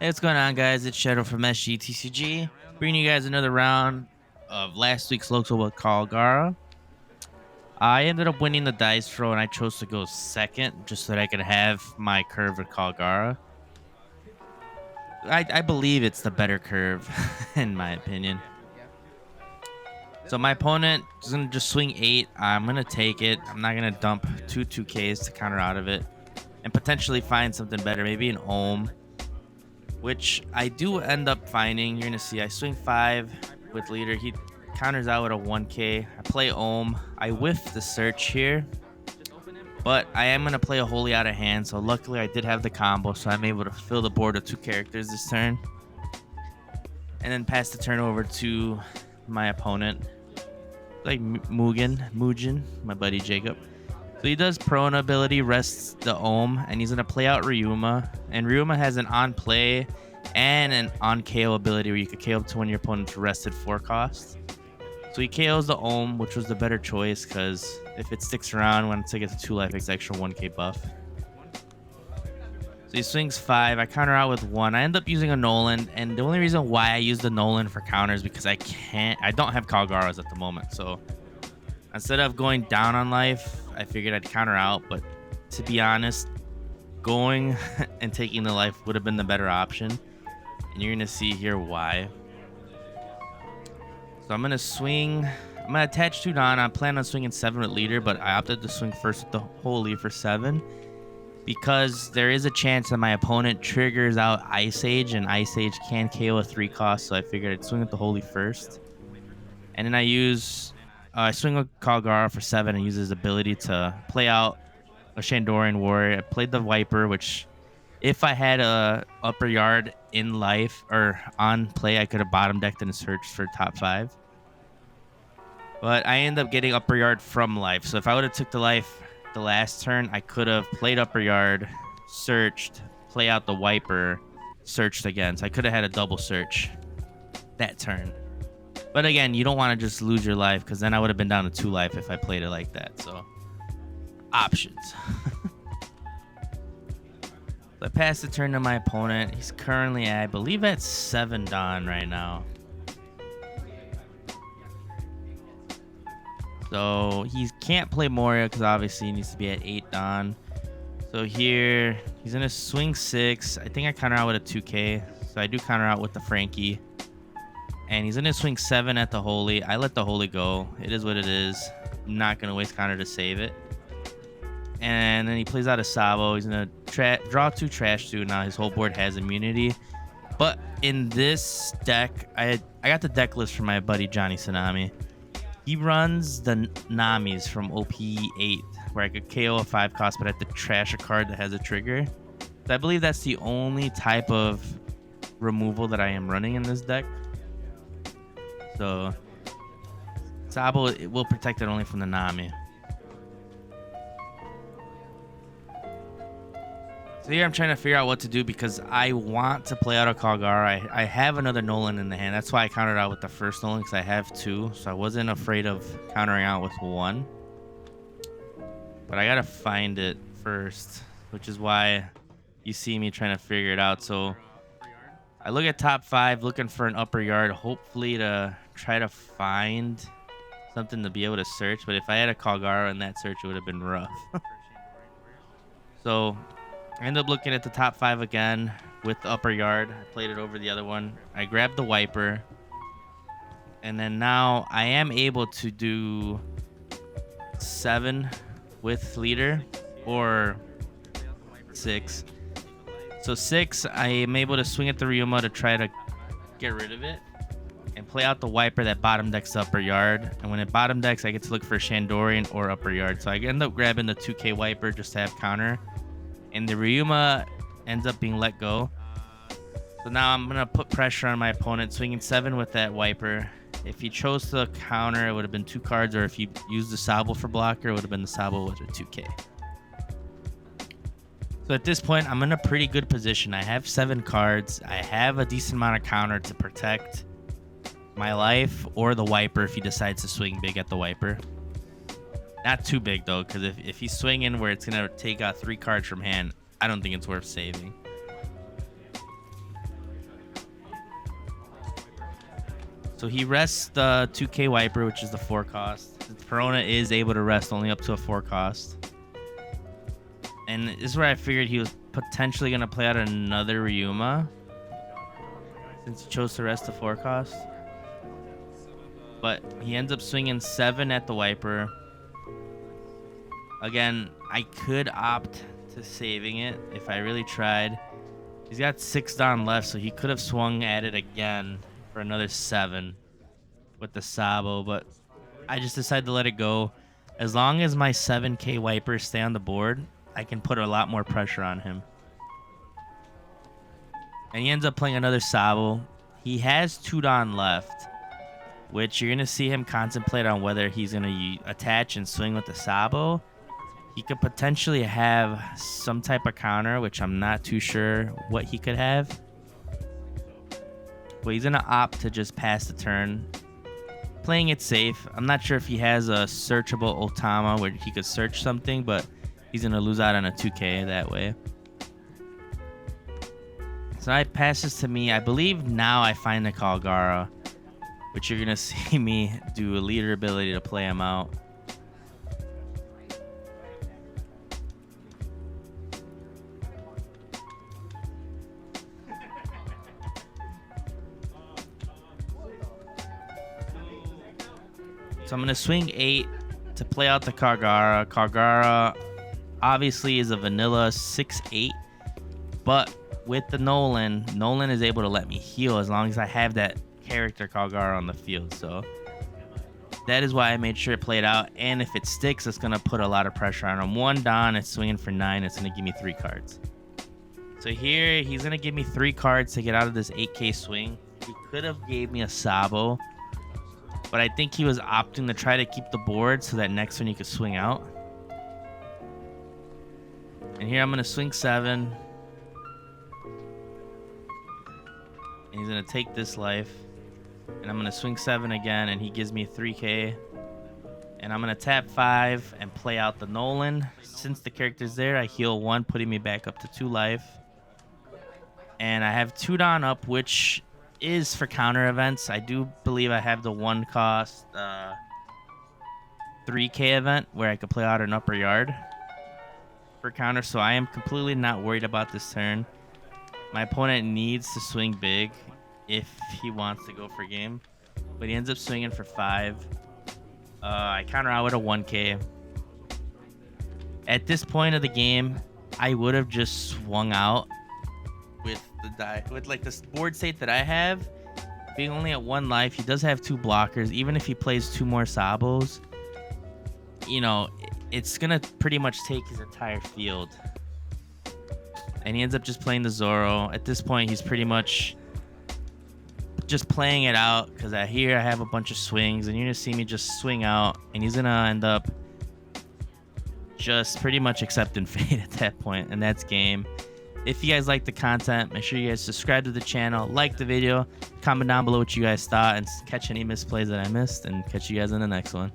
Hey, what's going on, guys? It's Shadow from SG TCG, bringing you guys another round of last week's local with Kalgara. I ended up winning the dice throw, and I chose to go second just so that I could have my curve with Kalgara. I believe it's the better curve, in my opinion. So my opponent is going to just swing 8. I'm going to take it. I'm not going to dump two 2Ks to counter out of it and potentially find something better, maybe an Ohm, which I do end up finding. You're gonna see I swing 5 with leader. He counters out with a 1K. I play Ohm. I whiff the search here, but I am gonna play a Holy out of hand. So luckily I did have the combo, so I'm able to fill the board with 2 characters this turn, and then pass the turn over to my opponent, like Mugen, my buddy Jacob. So he does Perona ability, rests the Ohm, and he's going to play out Ryuma. And Ryuma has an on play and an on KO ability where you could KO up to when your opponent's rested 4 costs. So he KOs the Ohm, which was the better choice because if it sticks around, once it gets a 2 life, it's extra 1k buff. So he swings 5. I counter out with 1. I end up using a Nolan, and the only reason why I use the Nolan for counters is because I don't have Kalgaras at the moment. So instead of going down on life, I figured I'd counter out, but to be honest, going and taking the life would have been the better option, and you're gonna see here why. So I'm gonna swing. I'm gonna attach 2 Don. I plan on swinging 7 with leader, but I opted to swing first with the Holy for 7 because there is a chance that my opponent triggers out Ice Age, and Ice Age can KO a 3 cost. So I figured I'd swing with the Holy first, and then I swing with Kalgara for 7 and use his ability to play out a Shandorian Warrior. I played the Viper, which if I had a upper yard in life or on play, I could have bottom decked and searched for top 5. But I end up getting upper yard from life. So if I would have took the life the last turn, I could have played upper yard, searched, play out the Viper, searched again. So I could have had a double search that turn. But again, you don't want to just lose your life because then I would have been down to 2 life if I played it like that. So options. So I pass the turn to my opponent. He's currently, I believe, at 7 Don right now. So he can't play Moria because obviously he needs to be at 8 Don. So here, he's going to swing 6. I think I counter out with a 2K. So I do counter out with the Frankie. And he's going to swing 7 at the Holy. I let the Holy go. It is what it is. I'm not going to waste counter to save it. And then he plays out a Sabo. He's going to draw 2 Trash 2. Now his whole board has immunity. But in this deck, I got the deck list from my buddy Johnny Tsunami. He runs the Namis from OP8, where I could KO a 5 cost, but I have to trash a card that has a trigger. So I believe that's the only type of removal that I am running in this deck. So Sabo, it will protect it only from the Nami. So here I'm trying to figure out what to do because I want to play out a Kalgara. I have another Nolan in the hand. That's why I countered out with the first Nolan because I have 2. So I wasn't afraid of countering out with 1. But I got to find it first, which is why you see me trying to figure it out. So I look at top 5, looking for an upper yard, hopefully to try to find something to be able to search. But if I had a Kalgara in that search, it would have been rough. So I end up looking at the top 5 again with the upper yard. I played it over the other one. I grabbed the Viper. And then now I am able to do 7 with leader or 6. So 6, I am able to swing at the Ryuma to try to get rid of it and play out the Viper that bottom decks the upper yard. And when it bottom decks, I get to look for Shandorian or upper yard. So I end up grabbing the 2K Viper just to have counter. And the Ryuma ends up being let go. So now I'm going to put pressure on my opponent, swinging 7 with that Viper. If he chose to counter, it would have been 2 cards, or if he used the Sabo for blocker, it would have been the Sabo with a 2K. So at this point, I'm in a pretty good position. I have 7 cards. I have a decent amount of counter to protect my life or the Viper if he decides to swing big at the Viper. Not too big, though, because if he's swinging where it's going to take out 3 cards from hand, I don't think it's worth saving. So he rests the 2k Wiper, which is the 4 cost. Perona is able to rest only up to a 4 cost. And this is where I figured he was potentially going to play out another Ryuma, since he chose to rest the 4 cost. But he ends up swinging 7 at the Wiper. Again, I could opt to saving it if I really tried. He's got 6 Dawn left, so he could have swung at it again for another 7 with the Sabo, but I just decided to let it go. As long as my 7k Wipers stay on the board, I can put a lot more pressure on him. And he ends up playing another Sabo. He has 2 Dawn left, which you're going to see him contemplate on whether he's going to attach and swing with the Sabo. He could potentially have some type of counter, which I'm not too sure what he could have. But he's going to opt to just pass the turn, playing it safe. I'm not sure if he has a searchable Otama where he could search something, but he's going to lose out on a 2k that way. So I pass this to me. I believe now I find the Kalgara, which you're going to see me do a leader ability to play him out. So I'm going to swing 8 to play out the Kalgara. Kalgara obviously is a vanilla 6/8, but with the Nolan is able to let me heal as long as I have that character Kalgara on the field. So that is why I made sure to play it out. And if it sticks, it's going to put a lot of pressure on him. 1 Dawn, it's swinging for 9. It's going to give me 3 cards. So here, he's going to give me 3 cards to get out of this 8k swing. He could have gave me a Sabo, but I think he was opting to try to keep the board so that next one he could swing out. And here I'm going to swing 7. And he's going to take this life. And I'm going to swing 7 again, and he gives me 3k. And I'm going to tap 5 and play out the Nolan. Since the character's there, I heal 1, putting me back up to 2 life. And I have 2 Dawn up, which is for counter events. I do believe I have the 1 cost 3k event where I could play out an upper yard for counter, so I am completely not worried about this turn. My opponent needs to swing big if he wants to go for game, but he ends up swinging for 5. I counter out with a 1k. At this point of the game, I would have just swung out with like this board state that I have, being only at 1 life. He does have 2 blockers. Even if he plays 2 more Sabos, you know, it's gonna pretty much take his entire field. And he ends up just playing the Zoro. At this point, he's pretty much just playing it out, because I have a bunch of swings, and you're gonna see me just swing out, and he's gonna end up just pretty much accepting fate at that point, and that's game. If you guys like the content, make sure you guys subscribe to the channel, like the video, comment down below what you guys thought, and catch any misplays that I missed, and catch you guys in the next one.